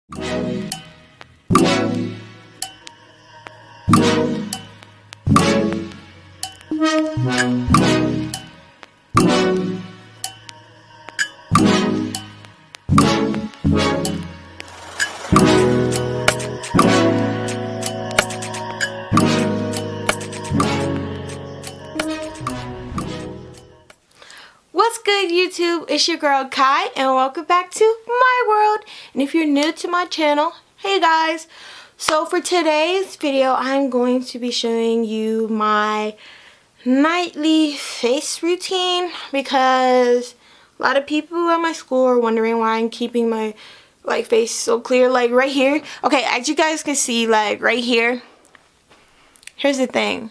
What's good, YouTube? It's your girl Kai, and welcome back to my world. And if you're new to my channel, hey guys. So for today's video, I'm going to be showing you my nightly face routine because a lot of people at my school are wondering why I'm keeping my face so clear, like right here. Okay, as you guys can see, like right here. Here's the thing.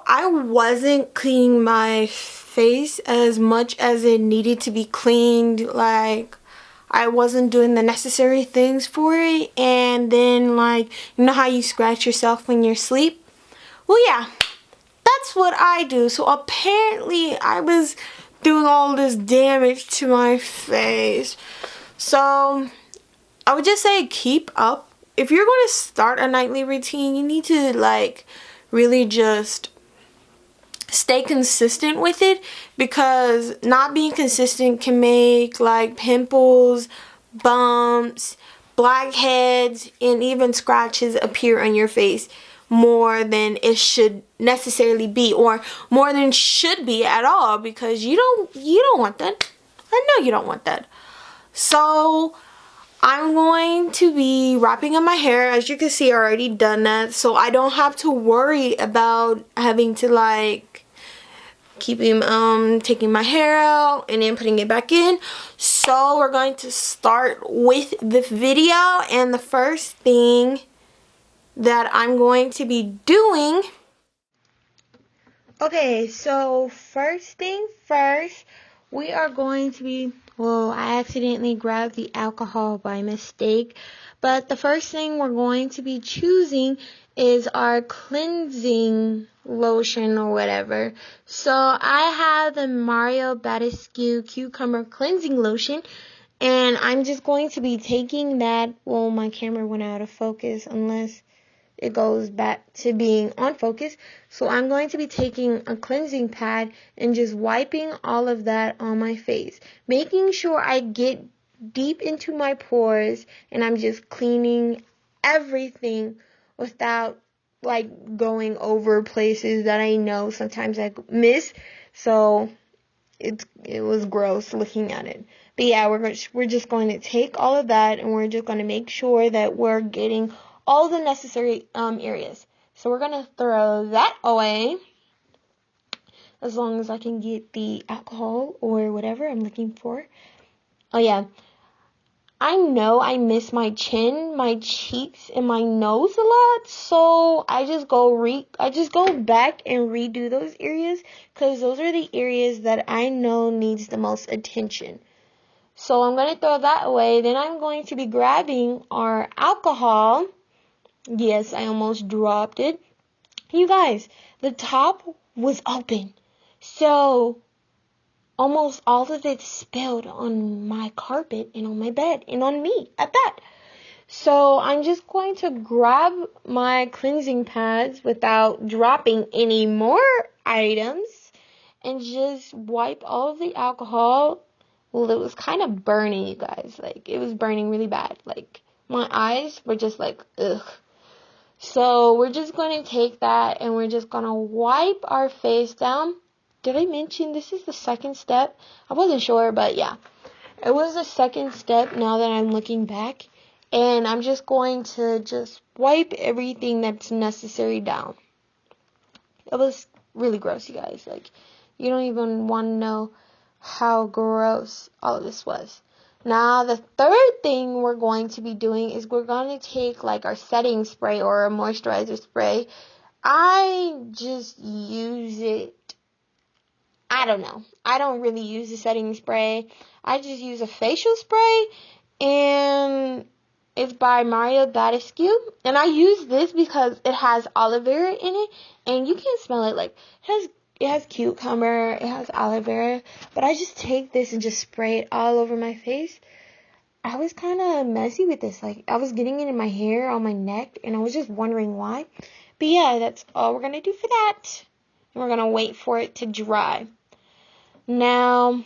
I wasn't cleaning my face as much as it needed to be cleaned. Like, I wasn't doing the necessary things for it. And then, like, you know how you scratch yourself when you're asleep? Well, yeah, that's what I do. So apparently I was doing all this damage to my face. So I would just say keep up. If you're going to start a nightly routine, you need to, like, really just stay consistent with it, because not being consistent can make like pimples, bumps, blackheads, and even scratches appear on your face more than it should necessarily be, or more than should be at all, because you don't want that. I know you don't want that. So I'm going to be wrapping up my hair. As you can see, I already done that, so I don't have to worry about having to like taking my hair out and then putting it back in. So we're going to start with the video, and the first thing that I'm going to be doing. Okay, so first thing first, we are going to be, well, I accidentally grabbed the alcohol by mistake, but the first thing we're going to be choosing is our cleansing lotion or whatever. So I have the Mario Badescu Cucumber Cleansing Lotion, and I'm just going to be taking that. Well, my camera went out of focus unless it goes back to being on focus. So I'm going to be taking a cleansing pad and just wiping all of that on my face, making sure I get deep into my pores, and I'm just cleaning everything without like going over places that I know sometimes I miss. So it was gross looking at it. But yeah, we're just going to take all of that, and we're just going to make sure that we're getting all the necessary areas. So we're going to throw that away, as long as I can get the alcohol or whatever I'm looking for. Oh yeah, I know I miss my chin, my cheeks, and my nose a lot, so I just go back and redo those areas, because those are the areas that I know needs the most attention. So I'm going to throw that away. Then I'm going to be grabbing our alcohol. Yes, I almost dropped it. You guys, the top was open, so almost all of it spilled on my carpet and on my bed and on me at that. So I'm just going to grab my cleansing pads without dropping any more items and just wipe all of the alcohol. Well, it was kind of burning, you guys. Like, it was burning really bad. Like, my eyes were just like, ugh. So we're just going to take that and we're just going to wipe our face down. Did I mention this is the second step? I wasn't sure, but yeah. It was the second step now that I'm looking back. And I'm just going to just wipe everything that's necessary down. It was really gross, you guys. Like, you don't even want to know how gross all of this was. Now, the third thing we're going to be doing is we're going to take like our setting spray or a moisturizer spray. I just use it. I don't know. I don't really use the setting spray. I just use a facial spray, and it's by Mario Badescu. And I use this because it has aloe vera in it, and you can smell it. Like, it has cucumber, it has aloe vera, but I just take this and just spray it all over my face. I was kind of messy with this. Like, I was getting it in my hair, on my neck, and I was just wondering why. But yeah, that's all we're going to do for that. And we're going to wait for it to dry. Now,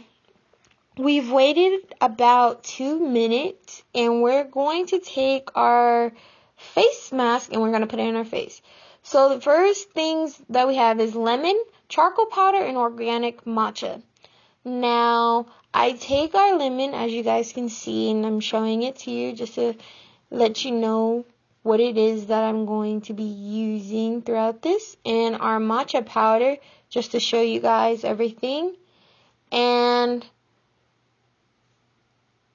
we've waited about 2 minutes, and we're going to take our face mask, and we're going to put it in our face. So the first things that we have is lemon, charcoal powder, and organic matcha. Now, I take our lemon, as you guys can see, and I'm showing it to you just to let you know what it is that I'm going to be using throughout this, and our matcha powder, just to show you guys everything. And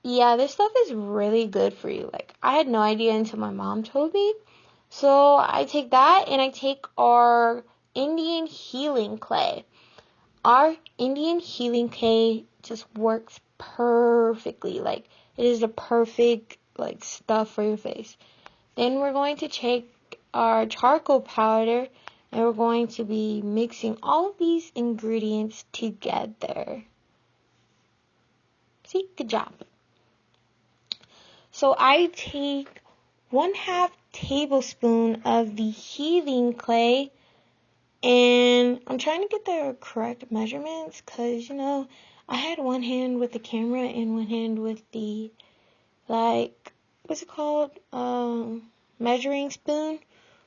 yeah, this stuff is really good for you. Like, I had no idea until my mom told me. So I take that, and I take our Indian healing clay. Our Indian healing clay just works perfectly. Like, it is the perfect, like, stuff for your face. Then we're going to take our charcoal powder, and we're going to be mixing all of these ingredients together. See? Good job. So I take 1/2 tablespoon of the healing clay, and I'm trying to get the correct measurements because, I had one hand with the camera and one hand with the, what's it called? Measuring spoon.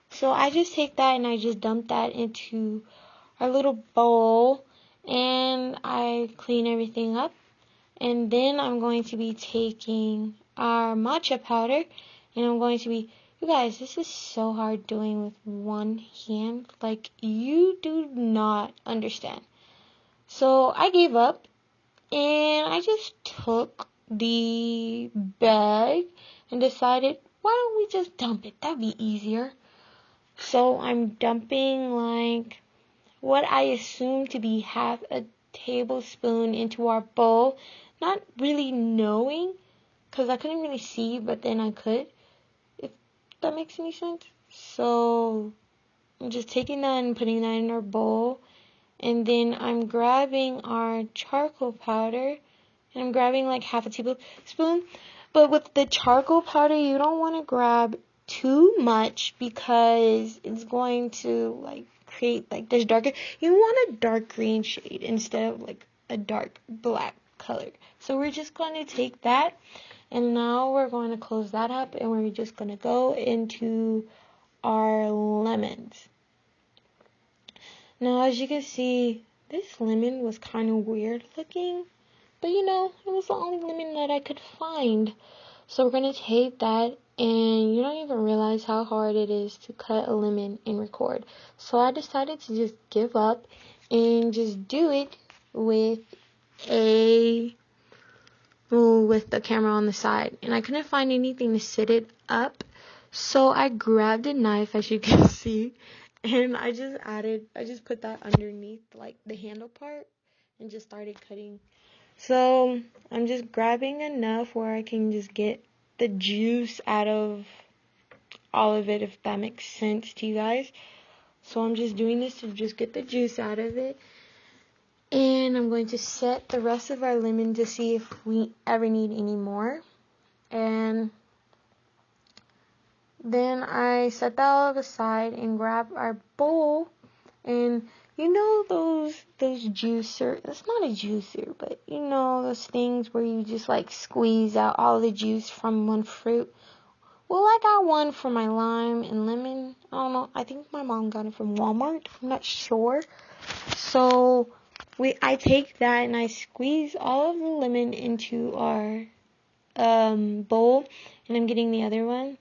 So I just take that and I just dump that into our little bowl, and I clean everything up. And then I'm going to be taking our matcha powder, and I'm going to be, you guys, this is so hard doing with one hand. Like, you do not understand. So I gave up, and I just took the bag and decided, why don't we just dump it? That'd be easier. So I'm dumping like what I assume to be 1/2 tablespoon into our bowl, not really knowing, because I couldn't really see, but then I could, if that makes any sense. So I'm just taking that and putting that in our bowl, and then I'm grabbing our charcoal powder, and I'm grabbing like 1/2 tablespoon. But with the charcoal powder, you don't want to grab too much because it's going to like create like this darker. You want a dark green shade instead of like a dark black color. So we're just going to take that, and now we're going to close that up, and we're just going to go into our lemons. Now, as you can see, this lemon was kind of weird looking, but it was the only lemon that I could find. So we're going to take that, and you don't even realize how hard it is to cut a lemon and record. So I decided to just give up and just do it with the camera on the side. And I couldn't find anything to sit it up, so I grabbed a knife, as you can see, and I just put that underneath like the handle part and just started cutting. So I'm just grabbing enough where I can just get the juice out of all of it, if that makes sense to you guys. So I'm just doing this to just get the juice out of it. And I'm going to set the rest of our lemon to see if we ever need any more. And then I set that all aside and grab our bowl. And those juicer, it's not a juicer, but those things where you just like squeeze out all the juice from one fruit. Well, I got one for my lime and lemon. I don't know, I think my mom got it from Walmart, I'm not sure. So I take that and I squeeze all of the lemon into our bowl, and I'm getting the other one.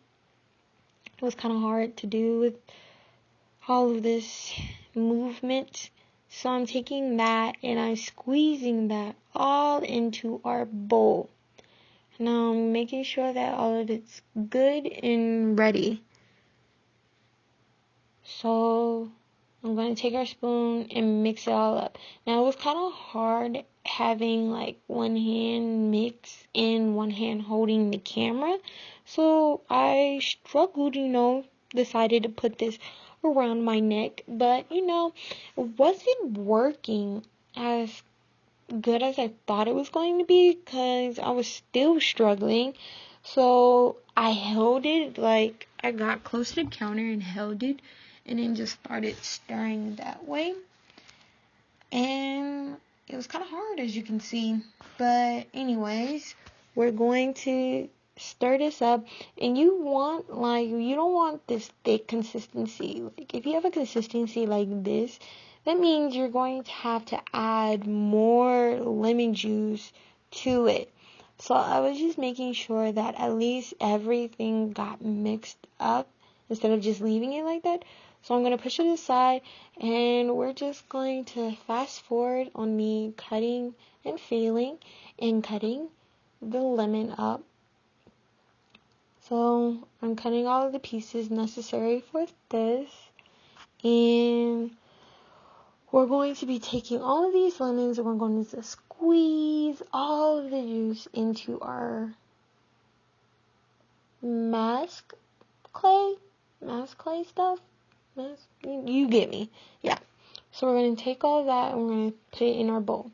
It was kind of hard to do with all of this movement. So I'm taking that and I'm squeezing that all into our bowl. Now I'm making sure that all of it's good and ready. So I'm going to take our spoon and mix it all up. Now it was kind of hard having like one hand mix and one hand holding the camera. So I struggled, decided to put this around my neck. But, it wasn't working as good as I thought it was going to be because I was still struggling. So I held it, like I got close to the counter and held it and then just started stirring that way. And it was kind of hard, as you can see. But anyways, we're going to stir this up. And you don't want this thick consistency. Like, if you have a consistency like this, that means you're going to have to add more lemon juice to it. So I was just making sure that at least everything got mixed up instead of just leaving it like that. So I'm going to push it aside, and we're just going to fast forward on me cutting and feeling and cutting the lemon up. So I'm cutting all of the pieces necessary for this, and we're going to be taking all of these lemons and we're going to squeeze all of the juice into our mask clay stuff. You get me. Yeah. So we're going to take all of that and we're going to put it in our bowl.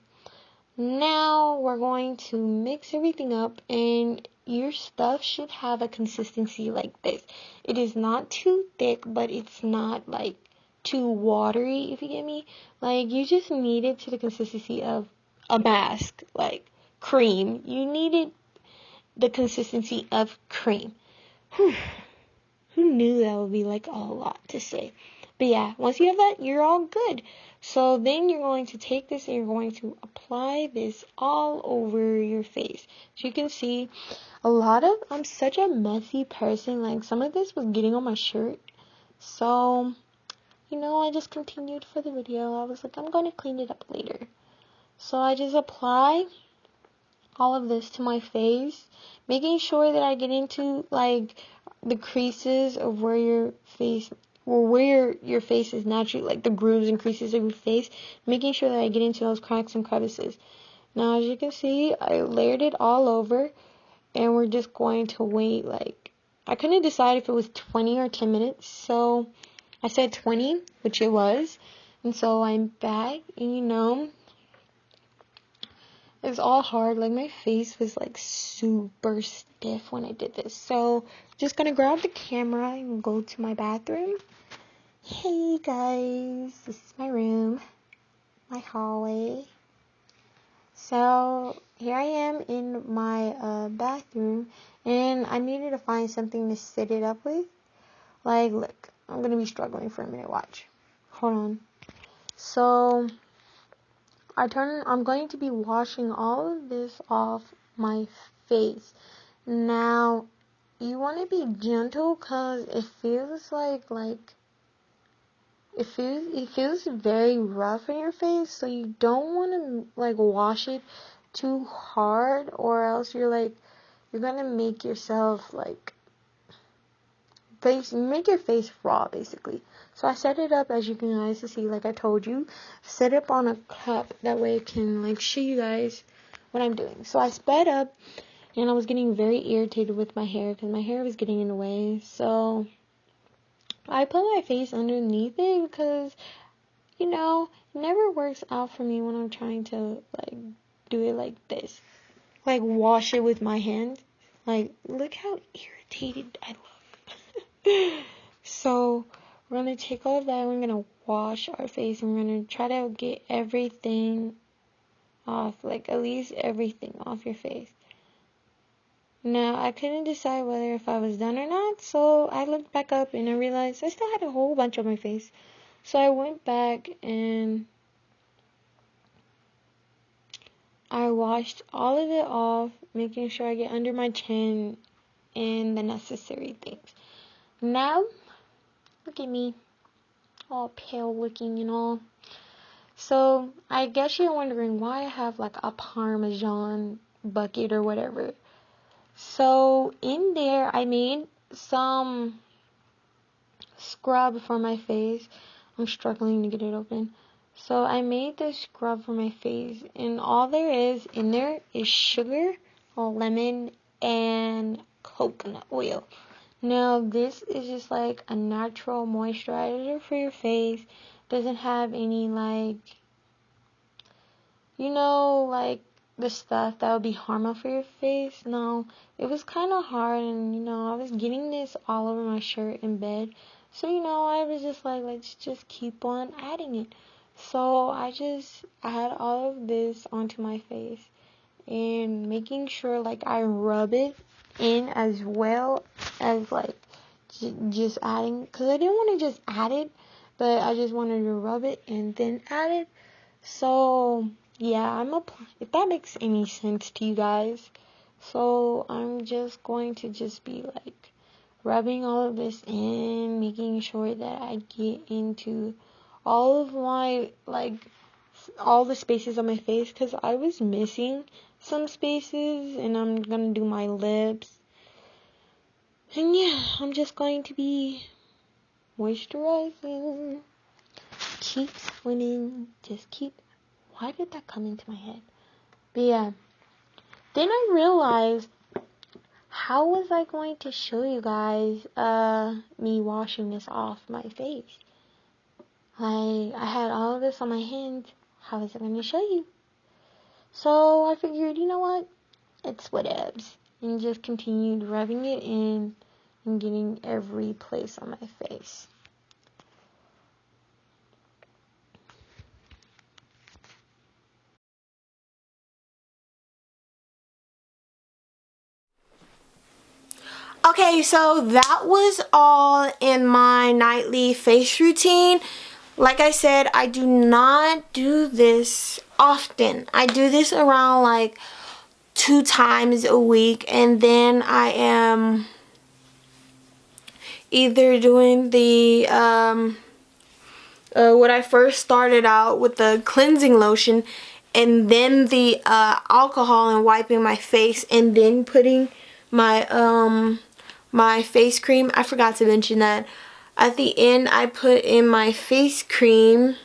Now we're going to mix everything up, and your stuff should have a consistency like this. It is not too thick, but it's not like too watery, if you get me. Like, you just need it to the consistency of a mask, like cream. You need it the consistency of cream. Whew. Who knew that would be like a lot to say? But yeah, once you have that, you're all good. So then you're going to take this and you're going to apply this all over your face. As you can see, I'm such a messy person. Like, some of this was getting on my shirt. So, I just continued for the video. I was like, I'm going to clean it up later. So I just apply all of this to my face, making sure that I get into like the creases of where your face is naturally, like the grooves and creases of your face, making sure that I get into those cracks and crevices. Now, as you can see, I layered it all over, and we're just going to wait. Like, I couldn't decide if it was 20 or 10 minutes, so I said 20, which it was. And so I'm back, and it's all hard. Like, my face was like super stiff when I did this. So just gonna grab the camera and go to my bathroom. Hey guys, this is my room, my hallway. So here I am in my bathroom, and I needed to find something to sit it up with. Like, look, I'm gonna be struggling for a minute. Watch. Hold on. So I'm going to be washing all of this off my face. Now, you want to be gentle because it feels it feels very rough in your face, so you don't want to like wash it too hard, or else you're gonna make yourself make your face raw, basically. So I set it up, as you can guys see, like I told you, set it up on a cup, that way it can show you guys what I'm doing. So I sped up, and I was getting very irritated with my hair because my hair was getting in the way. So I put my face underneath it because it never works out for me when I'm trying to do it like this, wash it with my hand. Look how irritated I look. So we're gonna take all of that, and we're gonna wash our face, and we're gonna try to get everything off, at least everything off your face. Now, I couldn't decide whether if I was done or not, so I looked back up and I realized I still had a whole bunch on my face. So I went back and I washed all of it off, making sure I get under my chin and the necessary things. Now, look at me, all pale looking and all. So, I guess you're wondering why I have a Parmesan bucket or whatever. So, in there, I made some scrub for my face. I'm struggling to get it open. So, I made this scrub for my face, and all there is in there is sugar, lemon, and coconut oil. Now, this is just a natural moisturizer for your face. Doesn't have any you know, like the stuff that would be harmful for your face. No, it was kind of hard, and you know, I was getting this all over my shirt in bed. So, you know, I was just like, let's just keep on adding it. So I add all of this onto my face and making sure like I rub it in as well as like just adding, because I didn't want to just add it, but I just wanted to rub it and then add it. So yeah, if that makes any sense to you guys. So I'm just going to just be like rubbing all of this in, making sure that I get into all of my, like, all the spaces on my face, because I was missing some spaces, and I'm gonna do my lips. And yeah, I'm just going to be moisturizing. Keep swimming. Why did that come into my head? But yeah. Then I realized, how was I going to show you guys me washing this off my face? Like, I had all of this on my hands. How was I going to show you? So I figured, you know what? It's whatevs. And just continued rubbing it in and getting every place on my face. Okay, so that was all in my nightly face routine. Like I said, I do not do this often. I do this around like 2 times a week, and then I am either doing the what I first started out with, the cleansing lotion, and then the alcohol and wiping my face, and then putting my my face cream. I forgot to mention that at the end I put in my face cream,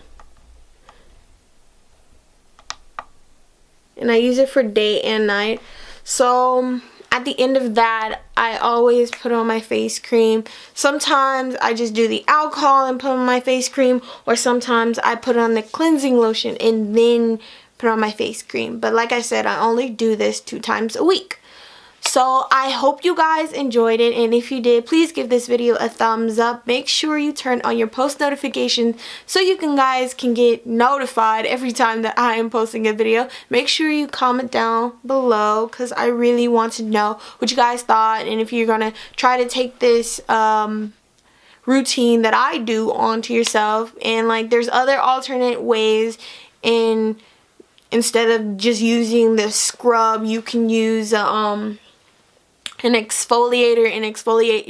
and I use it for day and night. So at the end of that, I always put on my face cream. Sometimes I just do the alcohol and put on my face cream, or sometimes I put on the cleansing lotion and then put on my face cream. But like I said, I only do this 2 times a week. So I hope you guys enjoyed it, and if you did, please give this video a thumbs up. Make sure you turn on your post notifications so you guys can get notified every time that I am posting a video. Make sure you comment down below, because I really want to know what you guys thought, and if you're gonna try to take this routine that I do onto yourself. And like, there's other alternate ways, and instead of just using the scrub, you can use an exfoliator and exfoliate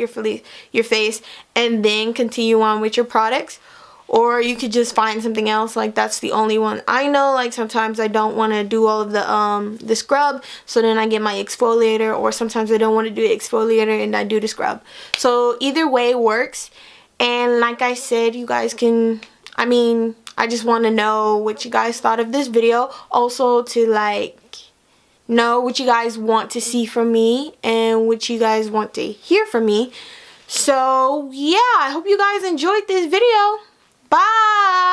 your face and then continue on with your products. Or you could just find something else, like that's the only one I know. Like sometimes I don't want to do all of the scrub, so then I get my exfoliator, or sometimes I don't want to do the exfoliator and I do the scrub. So either way works. And like I said, you guys can, I just want to know what you guys thought of this video, also to like know what you guys want to see from me and what you guys want to hear from me. So yeah, I hope you guys enjoyed this video. Bye!